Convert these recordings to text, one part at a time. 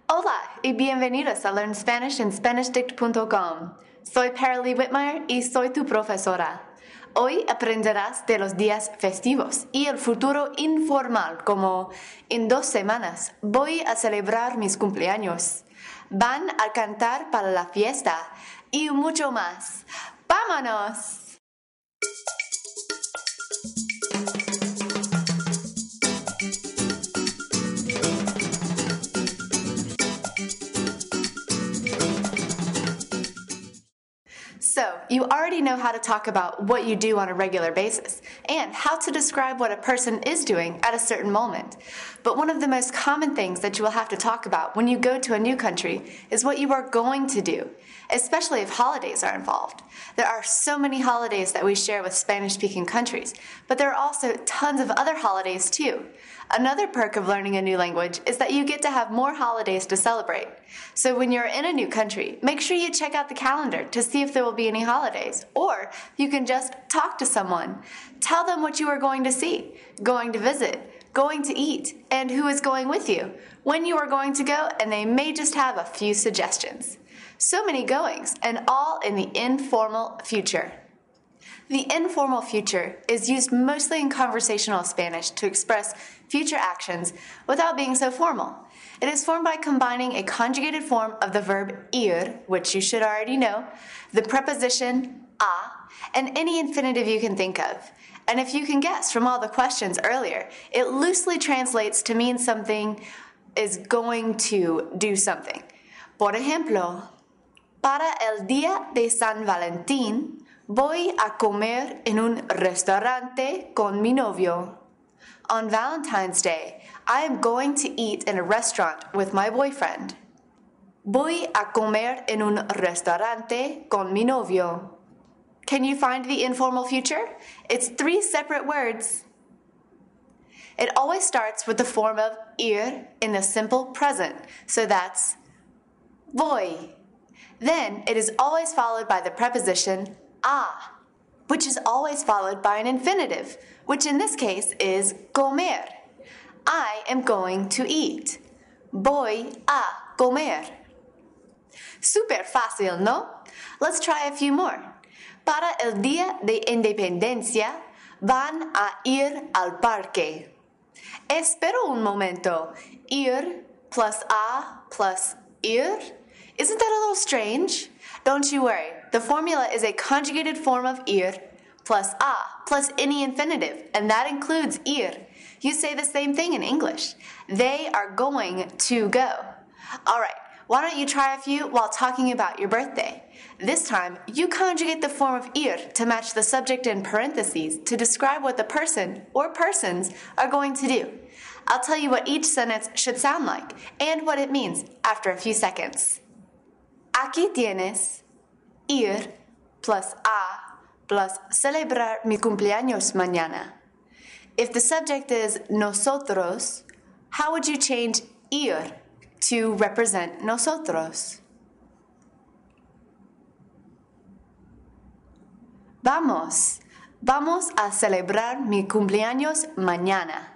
Hola y bienvenidos a Learn Spanish en SpanishDict.com. Soy Paralee Whitmire y soy tu profesora. Hoy aprenderás de los días festivos y el futuro informal, como en 2 semanas voy a celebrar mis cumpleaños. Van a cantar para la fiesta y mucho más. ¡Vámonos! So, you already know how to talk about what you do on a regular basis and how to describe what a person is doing at a certain moment. But one of the most common things that you will have to talk about when you go to a new country is what you are going to do, especially if holidays are involved. There are so many holidays that we share with Spanish-speaking countries, but there are also tons of other holidays too. Another perk of learning a new language is that you get to have more holidays to celebrate. So when you're in a new country, make sure you check out the calendar to see if there will be any holidays, or you can just talk to someone. Tell them what you are going to see, going to visit, going to eat, and who is going with you, when you are going to go, and they may just have a few suggestions. So many goings, and all in the informal future. The informal future is used mostly in conversational Spanish to express future actions without being so formal. It is formed by combining a conjugated form of the verb ir, which you should already know, the preposition a, and any infinitive you can think of. And if you can guess from all the questions earlier, it loosely translates to mean something is going to do something. Por ejemplo, para el Día de San Valentín, voy a comer en un restaurante con mi novio. On Valentine's Day, I am going to eat in a restaurant with my boyfriend. Voy a comer en un restaurante con mi novio. Can you find the informal future? It's 3 separate words. It always starts with the form of ir in the simple present, so that's voy. Then it is always followed by the preposition a, which is always followed by an infinitive, which in this case is comer. I am going to eat. Voy a comer. Super fácil, ¿no? Let's try a few more. Para el Día de Independencia, van a ir al parque. Espera un momento. Ir plus a plus ir? Isn't that a little strange? Don't you worry. The formula is a conjugated form of ir plus a plus any infinitive, and that includes ir. You say the same thing in English. They are going to go. All right, why don't you try a few while talking about your birthday? This time, you conjugate the form of ir to match the subject in parentheses to describe what the person or persons are going to do. I'll tell you what each sentence should sound like and what it means after a few seconds. Aquí tienes ir plus a plus celebrar mi cumpleaños mañana. If the subject is nosotros, how would you change ir to represent nosotros? Vamos a celebrar mi cumpleaños mañana.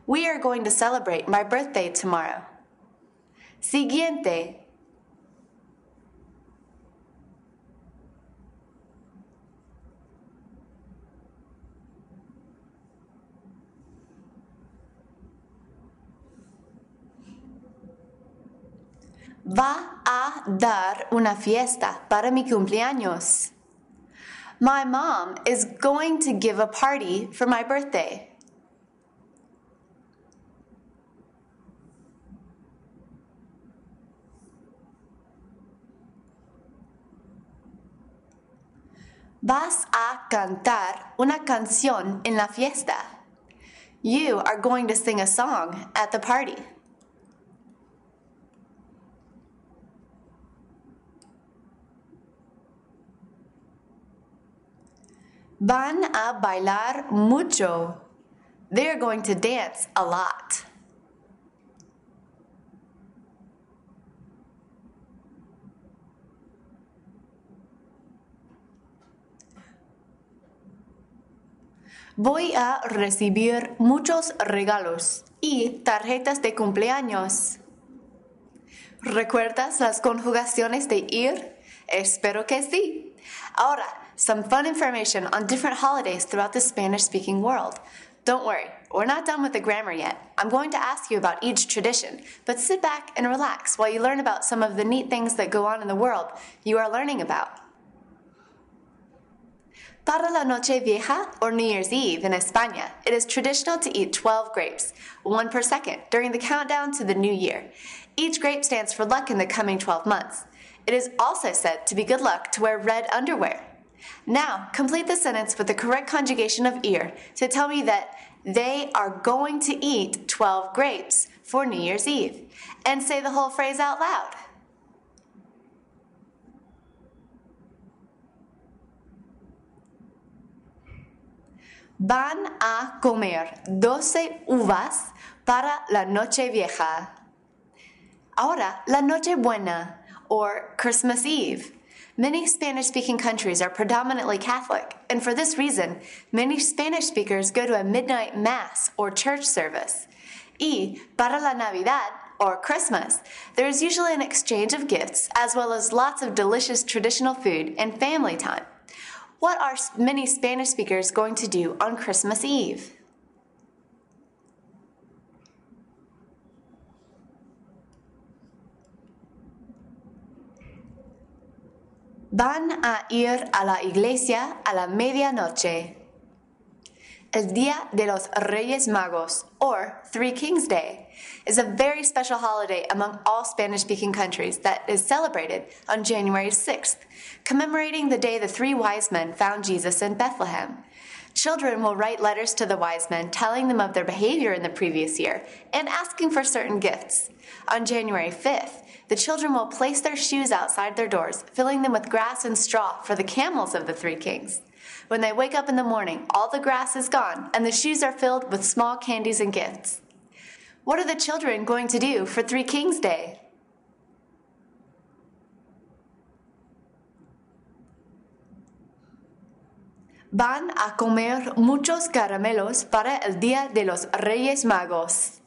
We are going to celebrate my birthday tomorrow. Siguiente. Va a dar una fiesta para mi cumpleaños. My mom is going to give a party for my birthday. Vas a cantar una canción en la fiesta. You are going to sing a song at the party. Van a bailar mucho. They're going to dance a lot. Voy a recibir muchos regalos y tarjetas de cumpleaños. ¿Recuerdas las conjugaciones de ir? Espero que sí. Ahora, some fun information on different holidays throughout the Spanish-speaking world. Don't worry, we're not done with the grammar yet. I'm going to ask you about each tradition, but sit back and relax while you learn about some of the neat things that go on in the world you are learning about. Para la Noche Vieja, or New Year's Eve in España, it is traditional to eat 12 grapes, one per second, during the countdown to the new year. Each grape stands for luck in the coming 12 months. It is also said to be good luck to wear red underwear. Now, complete the sentence with the correct conjugation of ir to tell me that they are going to eat 12 grapes for New Year's Eve. And say the whole phrase out loud. Van a comer 12 uvas para la Noche Vieja. Ahora, la Noche Buena, or Christmas Eve. Many Spanish-speaking countries are predominantly Catholic, and for this reason, many Spanish speakers go to a midnight mass or church service. Y para la Navidad, or Christmas, there is usually an exchange of gifts as well as lots of delicious traditional food and family time. What are many Spanish speakers going to do on Christmas Eve? Van a ir a la iglesia a la medianoche. El Día de los Reyes Magos, or Three Kings Day, is a very special holiday among all Spanish-speaking countries that is celebrated on January 6th, commemorating the day the three wise men found Jesus in Bethlehem. Children will write letters to the wise men telling them of their behavior in the previous year and asking for certain gifts. On January 5th, the children will place their shoes outside their doors, filling them with grass and straw for the camels of the three kings. When they wake up in the morning, all the grass is gone, and the shoes are filled with small candies and gifts. What are the children going to do for Three Kings Day? Van a comer muchos caramelos para el Día de los Reyes Magos.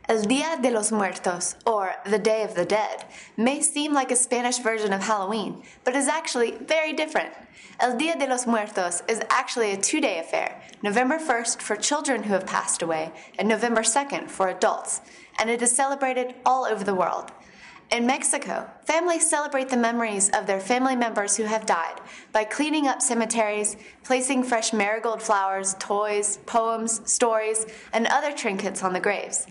El Día de los Muertos, or the Day of the Dead, may seem like a Spanish version of Halloween, but is actually very different. El Día de los Muertos is actually a 2-day affair, November 1st for children who have passed away, and November 2nd for adults, and it is celebrated all over the world. In Mexico, families celebrate the memories of their family members who have died by cleaning up cemeteries, placing fresh marigold flowers, toys, poems, stories, and other trinkets on the graves.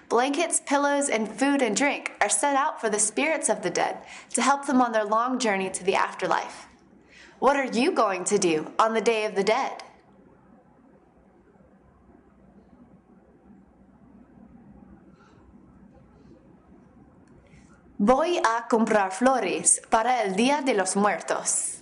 Blankets, pillows, and food and drink are set out for the spirits of the dead to help them on their long journey to the afterlife. What are you going to do on the Day of the Dead? Voy a comprar flores para el Día de los Muertos.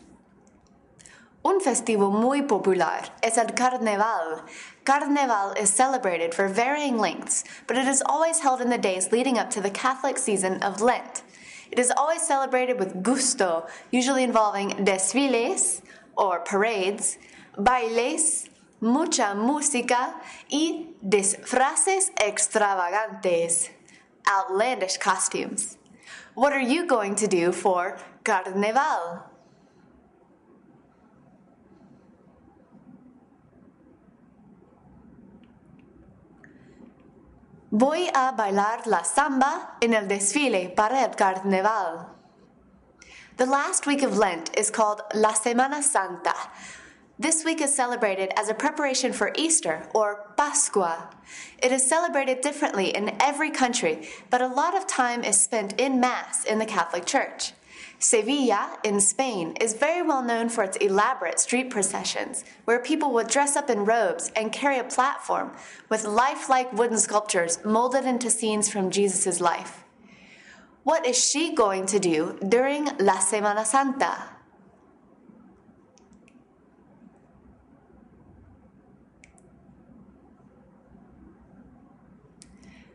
Un festivo muy popular es el Carnaval. Carnaval is celebrated for varying lengths, but it is always held in the days leading up to the Catholic season of Lent. It is always celebrated with gusto, usually involving desfiles, or parades, bailes, mucha música, y disfraces extravagantes, outlandish costumes. What are you going to do for Carnaval? Voy a bailar la samba en el desfile para el carnaval. The last week of Lent is called La Semana Santa. This week is celebrated as a preparation for Easter, or Pascua. It is celebrated differently in every country, but a lot of time is spent in Mass in the Catholic Church. Sevilla, in Spain, is very well known for its elaborate street processions, where people will dress up in robes and carry a platform with lifelike wooden sculptures molded into scenes from Jesus' life. What is she going to do during La Semana Santa?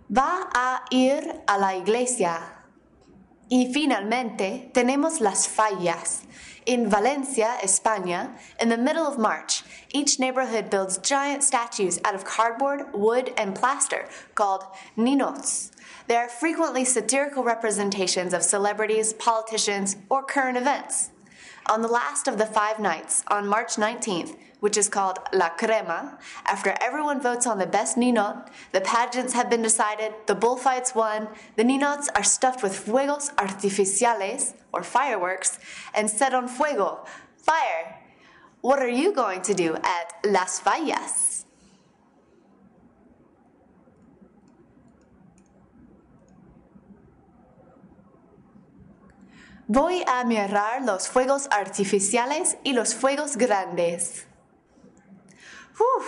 Va a ir a la iglesia. Y finalmente, tenemos las fallas. In Valencia, España, in the middle of March, each neighborhood builds giant statues out of cardboard, wood, and plaster called ninos. They are frequently satirical representations of celebrities, politicians, or current events. On the last of the 5 nights, on March 19th, which is called La Crema, after everyone votes on the best ninot, the pageants have been decided, the bullfights won, the ninots are stuffed with fuegos artificiales, or fireworks, and set on fuego, fire. What are you going to do at Las Fallas? Voy a mirar los fuegos artificiales y los fuegos grandes. Whew,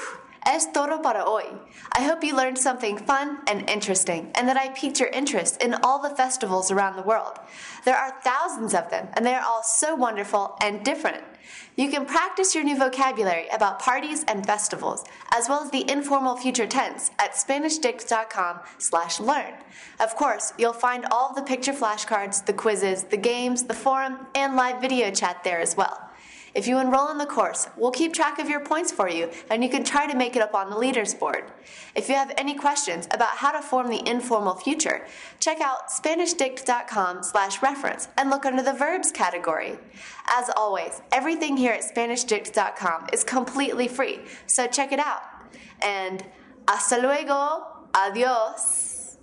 es todo para hoy. I hope you learned something fun and interesting, and that I piqued your interest in all the festivals around the world. There are thousands of them, and they are all so wonderful and different. You can practice your new vocabulary about parties and festivals, as well as the informal future tense at SpanishDict.com/learn. Of course, you'll find all of the picture flashcards, the quizzes, the games, the forum, and live video chat there as well. If you enroll in the course, we'll keep track of your points for you, and you can try to make it up on the leaders board. If you have any questions about how to form the informal future, check out SpanishDict.com/reference and look under the verbs category. As always, everything here at SpanishDict.com is completely free, so check it out. And hasta luego, adios.